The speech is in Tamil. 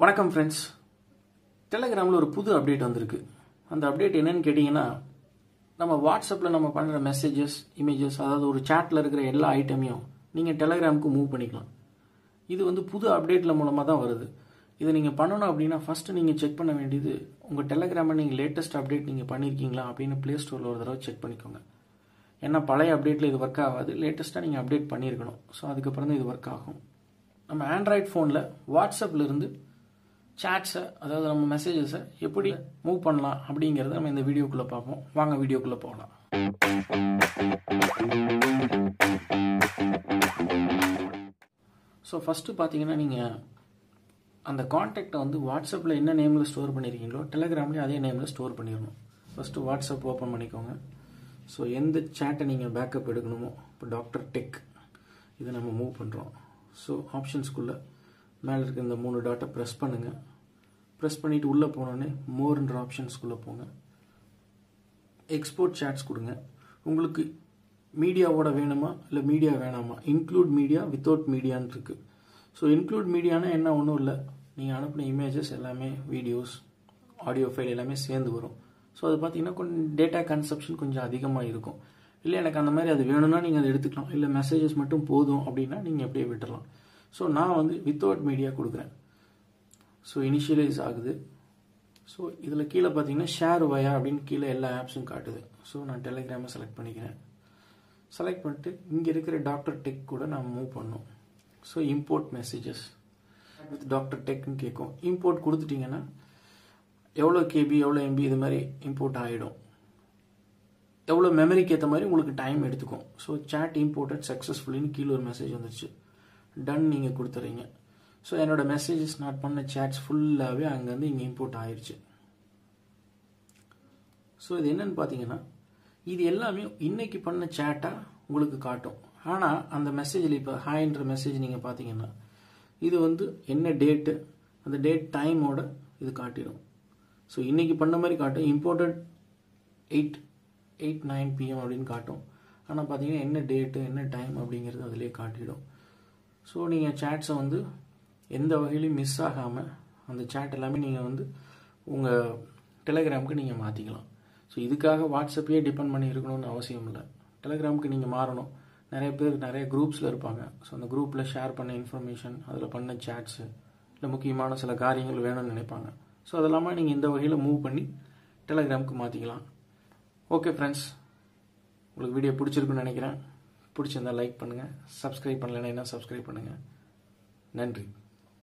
வணக்கம் ஃப்ரெண்ட்ஸ். டெலகிராமில் ஒரு புது அப்டேட் வந்திருக்கு. அந்த அப்டேட் என்னன்னு கேட்டிங்கன்னா, நம்ம வாட்ஸ்அப்பில் நம்ம பண்ணுற மெசேஜஸ், இமேஜஸ், அதாவது ஒரு சேட்டில் இருக்கிற எல்லா ஐட்டமையும் நீங்கள் டெலகிராமுக்கு மூவ் பண்ணிக்கலாம். இது புது அப்டேட்டில் மூலமாக தான் வருது. இதை நீங்கள் பண்ணணும் அப்படின்னா ஃபஸ்ட்டு நீங்கள் செக் பண்ண வேண்டியது, உங்கள் டெலகிராமை நீங்கள் லேட்டஸ்ட் அப்டேட் நீங்கள் பண்ணியிருக்கீங்களா அப்படின்னு ப்ளே ஸ்டோரில் ஒரு தடவை செக் பண்ணிக்கோங்க. ஏன்னா பழைய அப்டேட்டில் இது ஒர்க் ஆகாது, லேட்டஸ்ட்டாக நீங்கள் அப்டேட் பண்ணியிருக்கணும். ஸோ அதுக்கப்புறம் தான் இது ஒர்க் ஆகும். நம்ம ஆண்ட்ராய்ட் ஃபோனில் வாட்ஸ்அப்பில் இருந்து சாட்ஸை, அதாவது நம்ம மெசேஜஸை எப்படி மூவ் பண்ணலாம் அப்படிங்கிறத நம்ம இந்த வீடியோக்குள்ளே பார்ப்போம். வாங்க வீடியோக்குள்ளே போகலாம். ஸோ ஃபஸ்ட்டு பார்த்தீங்கன்னா, நீங்கள் அந்த கான்டாக்டை வாட்ஸ்அப்பில் என்ன நேமில் ஸ்டோர் பண்ணியிருக்கீங்களோ டெலகிராம்லேயும் அதே நேமில் ஸ்டோர் பண்ணிடணும். ஃபஸ்ட்டு வாட்ஸ்அப் ஓப்பன் பண்ணிக்கோங்க. ஸோ எந்த சேட்டை நீங்கள் பேக்கப் எடுக்கணுமோ, இப்போ டாக்டர் டெக் இதை நம்ம மூவ் பண்ணுறோம். ஸோ ஆப்ஷன்ஸ்குள்ளே மேலே இருக்க இந்த 3 டாட்டை ப்ரெஸ் பண்ணுங்கள். ப்ரெஸ் பண்ணிவிட்டு உள்ளே போனோடனே மோர்ன்ற ஆப்ஷன்ஸ்குள்ளே போங்க. எக்ஸ்போர்ட் சேட்ஸ் கொடுங்க. உங்களுக்கு மீடியாவோட வேணுமா இல்லை மீடியா வேணாமா, இன்க்ளூட் மீடியா, வித்தவுட் மீடியான்னு இருக்குது. ஸோ இன்க்ளூட் மீடியானா என்ன, ஒன்றும் இல்லை, நீங்கள் அனுப்பின இமேஜஸ் எல்லாமே, வீடியோஸ், ஆடியோ ஃபைல் எல்லாமே சேர்ந்து வரும். ஸோ அது பார்த்தீங்கன்னா கொஞ்சம் டேட்டா கன்சப்ஷன் கொஞ்சம் அதிகமாக இருக்கும். இல்லை எனக்கு அந்த மாதிரி அது வேணும்னா நீங்கள் அதை எடுத்துக்கலாம். இல்லை மெசேஜஸ் மட்டும் போதும் அப்படின்னா நீங்கள் அப்படியே விட்டுடலாம். ஸோ நான் வித்தவுட் மீடியா கொடுக்குறேன். ஸோ இனிஷியலைஸ் ஆகுது. ஸோ இதில் கீழே பார்த்தீங்கன்னா ஷேர் வயா அப்படின்னு கீழே எல்லா ஆப்ஸும் காட்டுது. ஸோ நான் டெலிகிராமை செலக்ட் பண்ணிக்கிறேன். செலக்ட் பண்ணிட்டு இங்கே இருக்கிற டாக்டர் டெக் கூட நான் மூவ் பண்ணணும். So import messages with doctor டெக்னு கேட்கும். இம்போர்ட் கொடுத்துட்டிங்கன்னா எவ்வளோ கேபி, எவ்வளோ எம்பி இது மாதிரி இம்போர்ட் ஆகிடும். எவ்வளோ மெமரிக்கு ஏற்ற மாதிரி உங்களுக்கு டைம் எடுத்துக்கும். ஸோ சேட் இம்போர்ட்டட் சக்ஸஸ்ஃபுல்லின்னு கீழே ஒரு மெசேஜ் வந்துருச்சு. டன் நீங்கள் கொடுத்துறீங்க. ஸோ என்னோடய மெசேஜஸ் நான் பண்ண சேட்ஸ் ஃபுல்லாகவே அங்கேருந்து இங்கே இம்போர்ட் ஆயிடுச்சு. ஸோ இது என்னன்னு பார்த்தீங்கன்னா, இது எல்லாமே இன்னைக்கு பண்ண சேட்டாக உங்களுக்கு காட்டும். ஆனால் அந்த மெசேஜில் இப்போ ஹாய்ன்ற மெசேஜ் நீங்கள் பார்த்தீங்கன்னா, இது என்ன டேட்டு, அந்த டேட் டைமோட இது காட்டிடும். ஸோ இன்றைக்கி பண்ண மாதிரி காட்டும். இம்போர்ட்டட் 8:09 PM அப்படின்னு காட்டும். ஆனால் பார்த்தீங்கன்னா என்ன டேட்டு, என்ன டைம் அப்படிங்கிறது அதிலே காட்டிடும். ஸோ நீங்கள் சேட்ஸை எந்த வகையிலையும் மிஸ் ஆகாமல் அந்த சேட் எல்லாமே நீங்கள் உங்கள் டெலகிராமுக்கு நீங்கள் மாற்றிக்கலாம். ஸோ இதுக்காக வாட்ஸ்அப்பையே டிபெண்ட் பண்ணி இருக்கணும்னு அவசியம் இல்லை. டெலகிராமுக்கு நீங்கள் மாறணும். நிறைய பேர் நிறைய குரூப்ஸில் இருப்பாங்க. ஸோ அந்த குரூப்பில் ஷேர் பண்ண இன்ஃபர்மேஷன், அதில் பண்ண சேட்ஸு, இல்லை முக்கியமான சில காரியங்கள் வேணும்னு நினைப்பாங்க. ஸோ அதெல்லாமல் நீங்கள் இந்த வகையில் மூவ் பண்ணி டெலகிராமுக்கு மாற்றிக்கலாம். ஓகே ஃப்ரெண்ட்ஸ், உங்களுக்கு வீடியோ பிடிச்சிருக்குன்னு நினைக்கிறேன். பிடிச்சிருந்தால் லைக் பண்ணுங்கள். சப்ஸ்கிரைப் பண்ணலைன்னா என்ன சப்ஸ்கிரைப் பண்ணுங்கள். நன்றி.